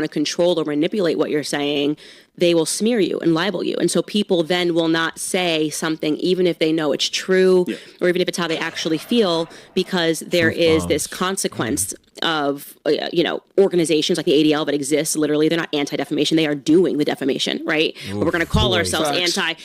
to control or manipulate what you're saying, they will smear you and libel you. And so people then will not say something, even if they know it's true, or even if it's how they actually feel, because there is this consequence of, organizations like the ADL that exists. Literally, they're not anti-defamation. They are doing the defamation, right? But we're going to call ourselves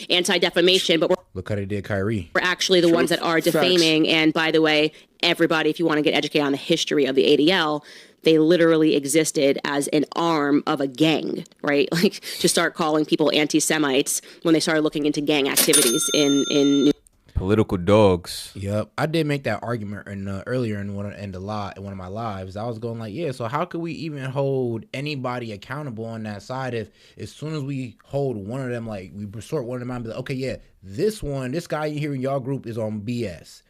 anti-defamation, but look how they did Kyrie. We're actually the ones that are defaming. And by the way, everybody, if you want to get educated on the history of the ADL, they literally existed as an arm of a gang, right? Like, to start calling people anti-Semites when they started looking into gang activities in political dogs. Yep, I did make that argument earlier in one of my lives. I was going like, yeah, so how could we even hold anybody accountable on that side if as soon as we hold one of them, like we sort one of them out and be like, okay, yeah, this guy here in y'all group is on BS.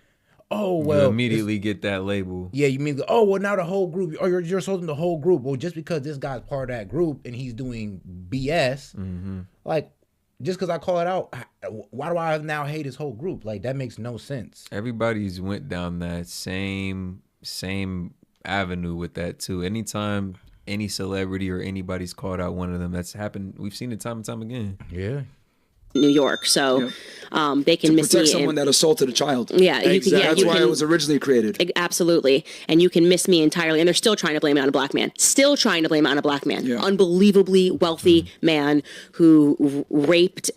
Oh, well, you immediately get that label. Yeah, you mean, oh, well, now the whole group, or you're assaulting the whole group. Well, just because this guy's part of that group and he's doing BS, like, just because I call it out, why do I now hate his whole group? Like, that makes no sense. Everybody's went down that same avenue with that, too. Anytime any celebrity or anybody's called out one of them, that's happened. We've seen it time and time again. Yeah. New York, so they can miss me. Protect someone that assaulted a child. Yeah, that's why it was originally created. Absolutely, and you can miss me entirely. And they're still trying to blame it on a black man. Unbelievably wealthy man who raped,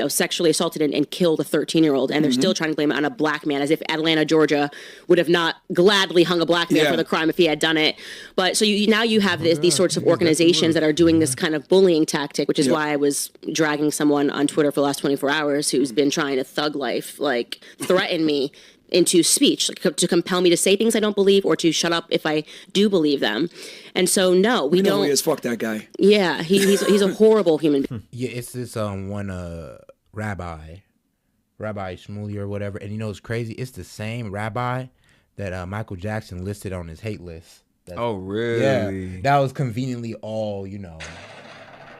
sexually assaulted and killed a 13-year-old, and they're still trying to blame it on a black man, as if Atlanta, Georgia, would have not gladly hung a black man for the crime if he had done it. But so now you have these sorts of organizations that are doing this kind of bullying tactic, which is why I was dragging someone on Twitter for the last 24 hours who's been trying to thug life, like threaten me into speech, like, to compel me to say things I don't believe or to shut up if I do believe them. And so, no, we don't. Who he is, fuck that guy. Yeah, he's a horrible human being. Yeah, it's this one rabbi Shmuley or whatever, and it's crazy. It's the same rabbi that Michael Jackson listed on his hate list. Oh, really? Yeah, that was conveniently all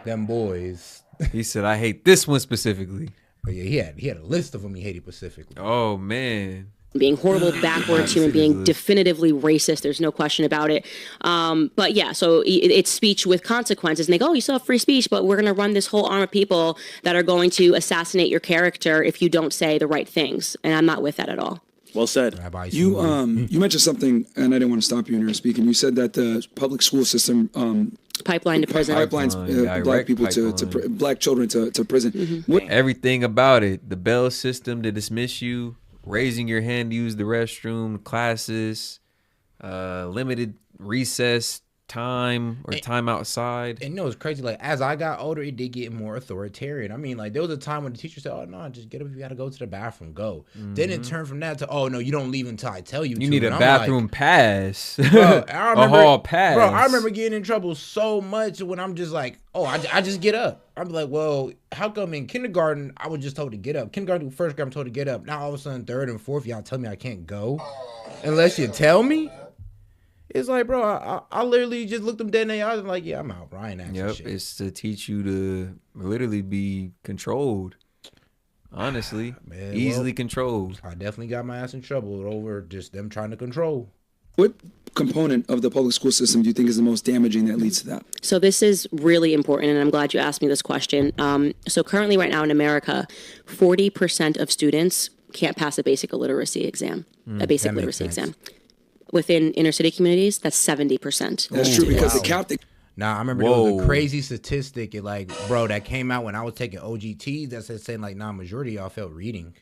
them boys. He said, I hate this one specifically. But yeah, he had a list of them he hated specifically. Oh, man. Being horrible, backwards human being, definitively racist. There's no question about it. But yeah, so it's speech with consequences. And they go, oh, you still have free speech, but we're going to run this whole arm of people that are going to assassinate your character if you don't say the right things. And I'm not with that at all. Well said. You mentioned something, and I didn't want to stop you when you were speaking. You said that the public school system pipeline to prison. Pipelines black people to black children to prison. Everything about it. The bell system to dismiss you, raising your hand to use the restroom, classes, limited recess time or time outside. And it's crazy. Like, as I got older, it did get more authoritarian. I mean, like, there was a time when the teacher said, oh, no, just get up if you got to go to the bathroom, go. Then it turned from that to, oh, no, you don't leave until I tell you to. You need a bathroom pass. Bro, a hall pass. Bro, I remember getting in trouble so much when I'm just like, oh, I just get up. I'm like, well, how come in kindergarten, I was just told to get up. Kindergarten, first grade, I'm told to get up. Now, all of a sudden, third and fourth, y'all tell me I can't go unless you tell me? It's like, bro, I literally just looked them dead in the eyes and like, yeah, I'm out. Brian shit. It's to teach you to literally be controlled. Honestly, easily controlled. I definitely got my ass in trouble over just them trying to control. What component of the public school system do you think is the most damaging that leads to that? So this is really important, and I'm glad you asked me this question. So currently right now in America, 40% of students can't pass a basic literacy exam, exam. Within inner city communities, that's 70%. That's true, because the Catholic. Nah, I remember there was a crazy statistic, that came out when I was taking OGTs that saying majority of y'all felt reading.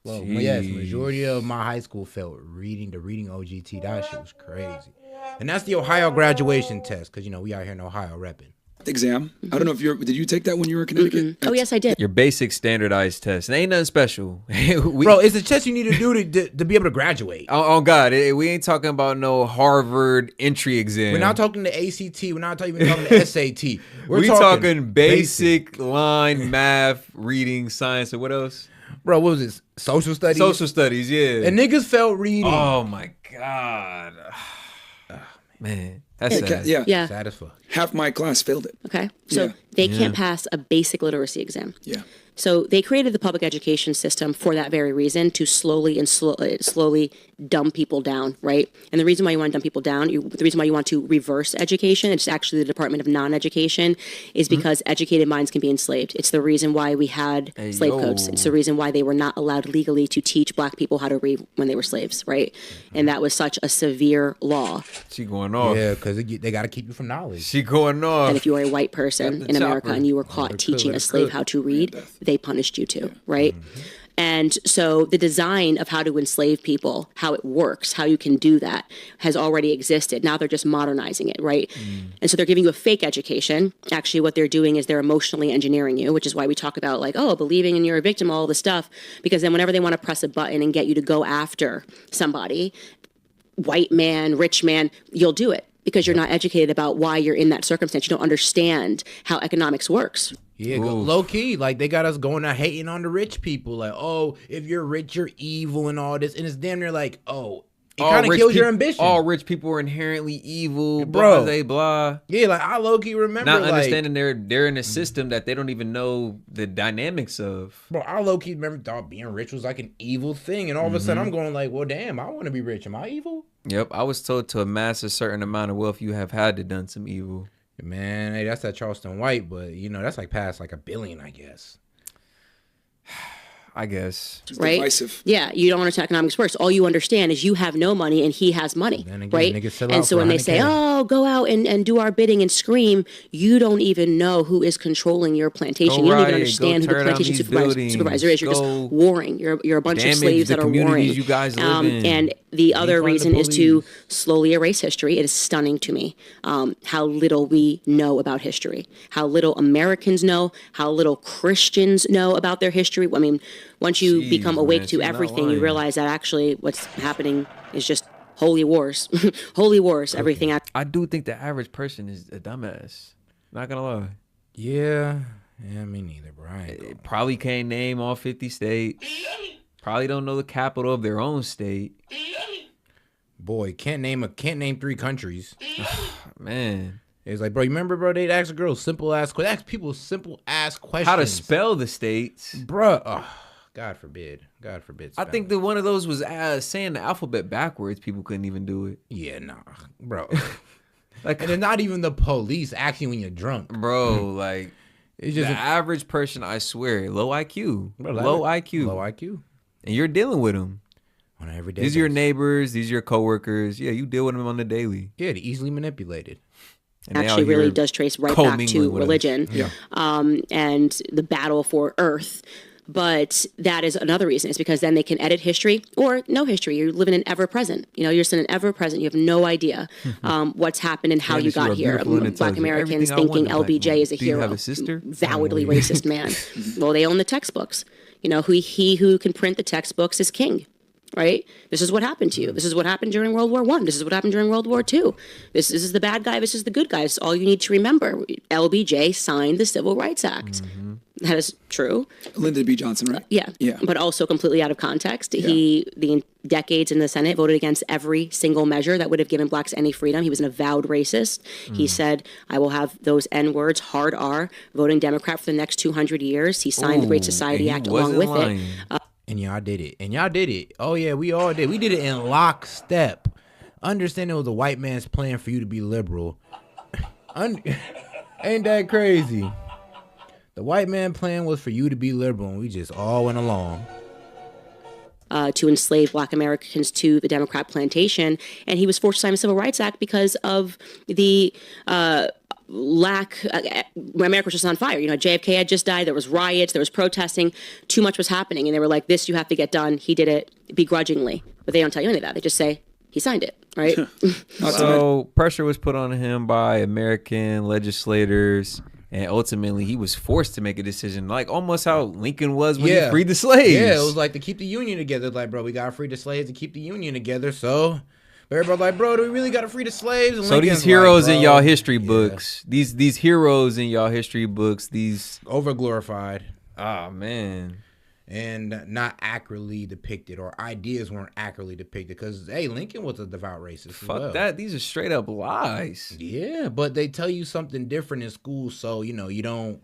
Well, yes, majority of my high school felt reading. The reading OGT, that shit was crazy. And that's the Ohio graduation test, because we out here in Ohio repping. Exam. I don't know if did you take that when you were in Connecticut? Oh, yes, I did. Your basic standardized test. It ain't nothing special. Bro, it's a test you need to do to be able to graduate. Oh God. We ain't talking about no Harvard entry exam. We're not talking the ACT. We're not even talking the SAT. We're talking basic line math, reading, science, and what else? Bro, what was this? Social studies? Social studies, yeah. And niggas felt reading. Oh, my God. Man, that's sad. Yeah. Sad as fuck. Half my class failed it. Okay. So they can't pass a basic literacy exam. Yeah. So they created the public education system for that very reason, to slowly dumb people down, right? And the reason why you want to dumb people down, the reason why you want to reverse education, it's actually the Department of Non-Education, is because educated minds can be enslaved. It's the reason why we had slave codes. It's the reason why they were not allowed legally to teach black people how to read when they were slaves, right? And that was such a severe law. She going off. Yeah, because they got to keep you from knowledge. She going off. And if you were a white person in America and you were caught teaching a slave how to read, they punished you too, right? And so the design of how to enslave people, how it works, how you can do that, has already existed. Now they're just modernizing it, right? And so they're giving you a fake education. Actually, what they're doing is they're emotionally engineering you, which is why we talk about like, oh, believing in you're a victim, all this stuff. Because then whenever they want to press a button and get you to go after somebody, white man, rich man, you'll do it. Because you're not educated about why you're in that circumstance. You don't understand how economics works. Yeah, low key, like they got us going out hating on the rich people. Like, oh, if you're rich, you're evil and all this. And it's damn near like, oh, it kind of kills your ambition. All rich people are inherently evil, bro. Blah, blah. Yeah, like I low key remember not like, understanding they're in a system that they don't even know the dynamics of. Bro, I low key remember thought being rich was like an evil thing, and all of a sudden I'm going like, well, damn, I want to be rich. Am I evil? Yep, I was told to amass a certain amount of wealth, you have had to done some evil. Man, hey, that's that Charleston White, but you know that's like past like $1 billion, I guess. I guess. Right? Divisive. Yeah, you don't understand economics works. All you understand is you have no money and he has money, Again, right? And so when they say, oh, go out and do our bidding and scream, you don't even know who is controlling your plantation. You don't even understand who the plantation supervisor is. You're just warring. You're a bunch of slaves that are warring. You guys live in. And the other reason is to slowly erase history. It is stunning to me how little we know about history, how little Americans know, how little Christians know about their history. I mean, once you become awake to everything, you realize that actually what's happening is just holy wars. Holy wars, everything. I do think the average person is a dumbass. Not gonna lie. Yeah, me neither, bro. Probably can't name all 50 states. Probably don't know the capital of their own state. Boy, can't name 3 countries. Man. It's like, bro, you remember, bro, they'd ask girls simple ass questions. How to spell the states. Bro, God forbid. I think that one of those was saying the alphabet backwards. People couldn't even do it. Yeah, nah, bro. Like, and it's not even the police asking when you're drunk. Bro, like, it's just the average person, I swear, low IQ. Bro, low IQ. And you're dealing with them. On an everyday These are your neighbors. These are your coworkers. Yeah, you deal with them on the daily. Yeah, they're easily manipulated. And actually really does trace right back to religion and the battle for Earth. But that is another reason. It's because then they can edit history or no history. You're living in ever present. You know, you're just in an ever present. You have no idea what's happened and how you got here. Black Americans thinking LBJ is a hero. You have a sister? Validly racist man. Well, they own the textbooks. You know, he who can print the textbooks is king. Right? This is what happened to you. This is what happened during World War I. This is what happened during World War II. This is the bad guy. This is the good guy. It's all you need to remember. LBJ signed the Civil Rights Act. Mm-hmm. That is true. Lyndon B. Johnson, right? Yeah. But also completely out of context. Yeah. The decades in the Senate voted against every single measure that would have given blacks any freedom. He was an avowed racist. He said, I will have those N words, hard R, voting Democrat for the next 200 years. He signed the Great Society Act along with it. And y'all did it. Oh, yeah, we all did. We did it in lockstep. Understand it was a white man's plan for you to be liberal. Ain't that crazy? The white man plan was for you to be liberal, and we just all went along. To enslave black Americans to the Democrat plantation. And he was forced to sign the Civil Rights Act because of the America was just on fire. You know, JFK had just died. There was riots. There was protesting. Too much was happening. And they were like, this you have to get done. He did it begrudgingly. But they don't tell you any of that. They just say, he signed it, right? So pressure was put on him by American legislators. And ultimately, he was forced to make a decision, like almost how Lincoln was when he freed the slaves. Yeah, it was like to keep the Union together. Like, bro, we got to free the slaves to keep the Union together. So everybody like, bro, do we really got to free the slaves? And so Lincoln's these heroes like, in y'all history books, these heroes in y'all history books, these over-glorified. Ah, man. And not accurately depicted, or ideas weren't accurately depicted. Because, hey, Lincoln was a devout racist. Fuck that. These are straight up lies. Yeah, but they tell you something different in school. So, you know, you don't,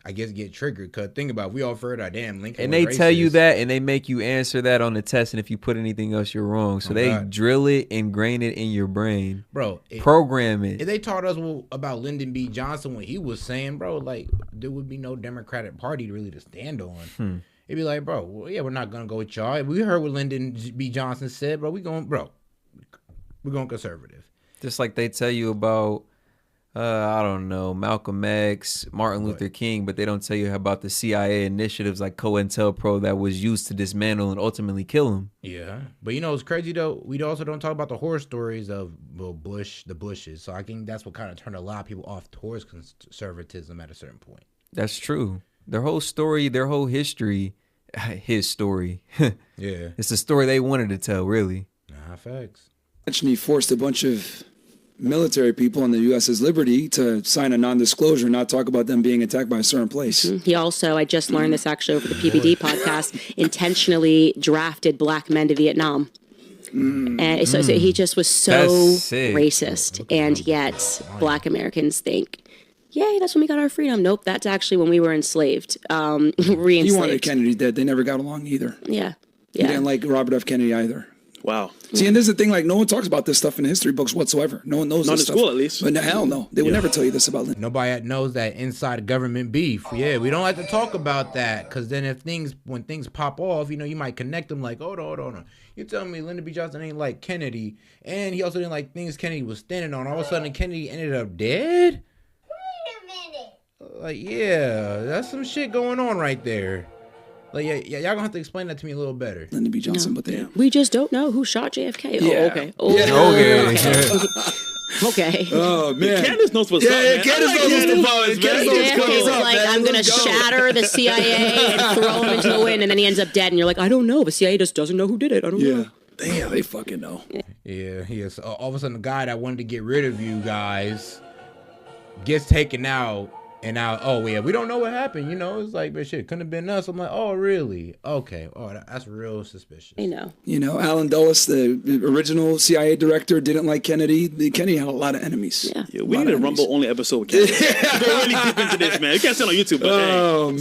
I guess get triggered. Cause think about it, we all heard our damn Lincoln. And was they tell you racist. that, and they make you answer that on the test. And if you put anything else, you're wrong. So they God. drill it, ingrain it in your brain, bro. program it. If they taught us about Lyndon B. Johnson when he was saying, bro, like there would be no Democratic Party really to stand on. It'd be like, bro, well, yeah, we're not gonna go with y'all. We heard what Lyndon B. Johnson said, bro. We're going conservative. Just like they tell you about, I don't know, Malcolm X, Martin Luther King, but they don't tell you about the CIA initiatives like COINTELPRO that was used to dismantle and ultimately kill him. Yeah, but you know it's crazy though. We also don't talk about the horror stories of the Bushes. So I think that's what kind of turned a lot of people off towards conservatism at a certain point. That's true. Their whole story, their whole history, his story. Yeah, It's the story they wanted to tell, really. nah, facts. Actually, forced a bunch of military people on the U.S.'s Liberty to sign a non-disclosure, not talk about them being attacked by a certain place. He also, I just learned this actually over the PBD podcast, intentionally drafted black men to Vietnam. And so he just was so That's sick. racist. And yet black Americans think, yay, that's when we got our freedom. Nope, that's actually when we were enslaved, re-enslaved. He wanted Kennedy dead. They never got along either. Yeah. He didn't like Robert F. Kennedy either. Wow. See, and this is the thing, like, no one talks about this stuff in history books whatsoever. No one knows Not this in stuff. school, at least. But hell no. They would never tell you this about Lyndon. Nobody knows that inside government beef. Yeah, we don't like to talk about that because then when things pop off, you might connect them like, hold on. You telling me Lyndon B. Johnson ain't like Kennedy, and he also didn't like things Kennedy was standing on. All of a sudden, Kennedy ended up dead? Wait a minute. Like, yeah, that's some shit going on right there. Like, yeah, y'all gonna have to explain that to me a little better. Lyndon B. Johnson, but they... We just don't know who shot JFK. Yeah. Oh, okay. Oh, Okay. okay. Oh, man. Candace knows what's up, man. Candace knows what's the vibe, man. JFK was like, I'm going to shatter the CIA and throw him into the wind, and then he ends up dead, and you're like, I don't know. The CIA just doesn't know who did it. I don't know. Damn, they fucking know. Yeah. So all of a sudden, the guy that wanted to get rid of you guys gets taken out. And now, oh yeah, we don't know what happened. It's like, but shit, couldn't have been us. I'm like, oh really? Okay. Oh, that's real suspicious. I know. Alan Dulles, the original CIA director, didn't like Kennedy. Kennedy had a lot of enemies. Yeah. Yeah, we need a Rumble only episode with Candace. Go really deep into this, man. You can't sell on YouTube. But, Oh, hey, man.